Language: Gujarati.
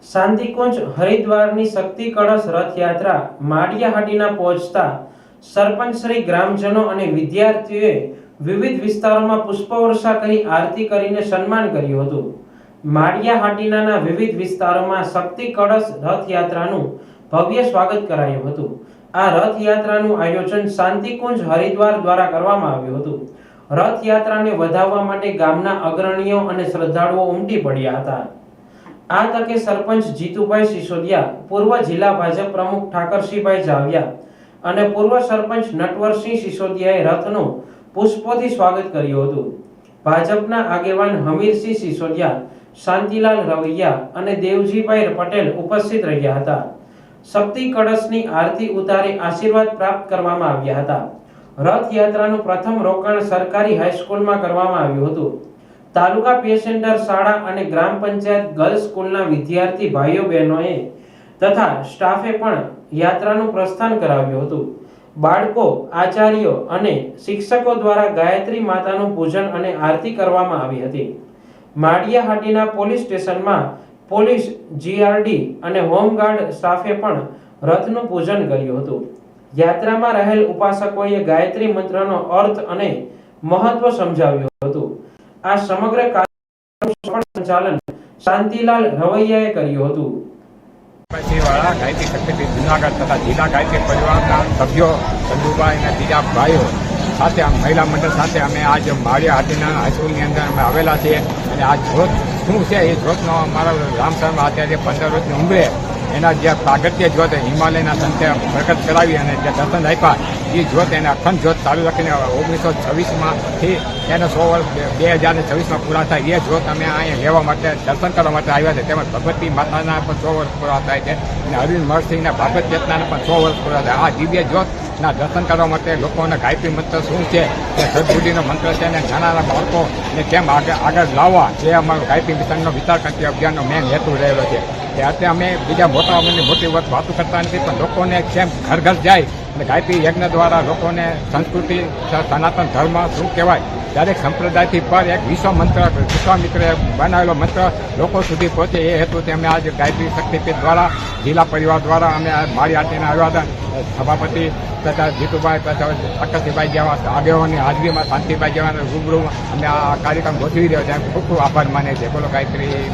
શાંતિકુંજ હરિદ્વારની શક્તિ કળશ રથયાત્રા માળિયાહાટીના પહોંચતા સરપંચ શ્રી ગ્રામજનો અને વિદ્યાર્થીઓએ વિવિધ વિસ્તારોમાં પુષ્પવર્ષા કરી આરતી કરીને સન્માન કર્યું હતું। માળિયાહાટીના વિવિધ વિસ્તારોમાં શક્તિ કળશ રથયાત્રાનું ભવ્ય સ્વાગત કરાયું હતું। આ રથયાત્રાનું આયોજન શાંતિકુંજ હરિદ્વાર દ્વારા કરવામાં આવ્યું હતું। રથયાત્રાને વધાવવા માટે ગામના અગ્રણીઓ અને શ્રદ્ધાળુઓ ઉમટી પડ્યા હતા। આ તકે સરપંચ જીતુભાઈ સિસોદિયા, પૂર્વ જિલ્લા ભાજપ પ્રમુખ ઠાકરસિંહભાઈ જાવિયા અને પૂર્વ સરપંચ નટવરસિંહ સિસોદિયાએ રથનું પુષ્પોથી સ્વાગત કર્યું હતું। ભાજપના આગેવાન હમીરસિંહ સિસોદિયા, શાંતિલાલ રવૈયા અને દેવજીભાઈ પટેલ ઉપસ્થિત રહ્યા હતા। શક્તિ કળશની આરતી ઉતારી આશીર્વાદ પ્રાપ્ત કરવામાં આવ્યા હતા। રથયાત્રાનું પ્રથમ રોકાણ સરકારી હાઈસ્કૂલમાં કરવામાં આવ્યું હતું। તાલુકા પેસેન્જર શાળા અને ગ્રામ પંચાયત ગર્લ્સ સ્કૂલના વિદ્યાર્થી ભાઈઓ બહેનોએ તથા સ્ટાફે પણ યાત્રાનું પ્રસ્થાન કરાવ્યું હતું। બાળકો, આચાર્યો અને શિક્ષકો દ્વારા ગાયત્રી માતાનું પૂજન અને આરતી કરવામાં આવી હતી। માળિયાહાટીના પોલીસ સ્ટેશનમાં પોલીસ, જીઆરડી અને હોમગાર્ડ સ્ટાફે પણ રથનું પૂજન કર્યું હતું। યાત્રામાં રહેલ ઉપાસકોએ ગાયત્રી મંત્રનો અર્થ અને મહત્વ સમજાવ્યું હતું। આ સમગ્ર કાર્યક્રમનું સંચાલન શાંતિલાલ રવૈયાએ કર્યું હતું। ગાયત્રી શક્તિપીઠ જુનાગઢ તથા જિલ્લા ગાયત્રી પરિવારના સભ્યો ચંદુભાઈ અને બીજા ભાઈઓ સાથે મહિલા મંડળ સાથે અમે આજ માળિયાહાટીના હાઈસ્કૂલની અંદર અમે આવેલા છીએ અને આ જ્યોત શું છે એ જ્યોતનો અમારા રામસરમાં અત્યારે 15 વર્ષની ઉંમરે એના જે પ્રાગટ્ય જ્યોત હિમાલયના સંતે પ્રગટ કરાવી અને જે દર્શન આપ્યા એ જ્યોત એને અખંડ જ્યોત ચાલુ રાખીને 1926માંથી એને 100 વર્ષ 2026માં પૂરા થાય એ જ્યોત અમે અહીંયા લેવા માટે દર્શન કરવા માટે આવ્યા છે। તેમજ ભગવતી માતાના પણ 100 વર્ષ પૂરા થાય છે અને અરવિંદ મહર્ષિના ભાગવત ચેતનાના પણ 100 વર્ષ પૂરા થાય। આ દિવ્ય જ્યોતના દર્શન કરવા માટે લોકોને ગાયત્રી મંત્ર શું છે એ સદબુદ્ધિનો મંત્ર છે અને નાના બાળકોને કેમ આગળ લાવવા એ અમારો ગાયત્રી મિશનનો વિચાર કરતી અભિયાનનો મેન હેતુ રહેલો છે। અત્યારે અમે બીજા મોટી વાતો કરતા નથી, પણ લોકોને કેમ ઘર ઘર જાય અને ગાયત્રી યજ્ઞ દ્વારા લોકોને સંસ્કૃતિ, સનાતન ધર્મ શું કહેવાય દરેક સંપ્રદાયથી પર એક વિશ્વામિત્રે બનાવેલો મંત્ર લોકો સુધી પહોંચે એ હેતુથી અમે આજે ગાયત્રી શક્તિપીઠ દ્વારા જિલ્લા પરિવાર દ્વારા અમે માળિયાહાટીના આવ્યા હતા। સભાપતિ તથા જીતુભાઈ તથા ઠાકરસિંહભાઈ જેવા આગેવાનોની હાજરીમાં શાંતિભાઈ જેવા રૂબરૂ અમે આ કાર્યક્રમ ગોઠવી રહ્યો છે। ખૂબ ખૂબ આભાર માને છે। બોલો ગાયત્રી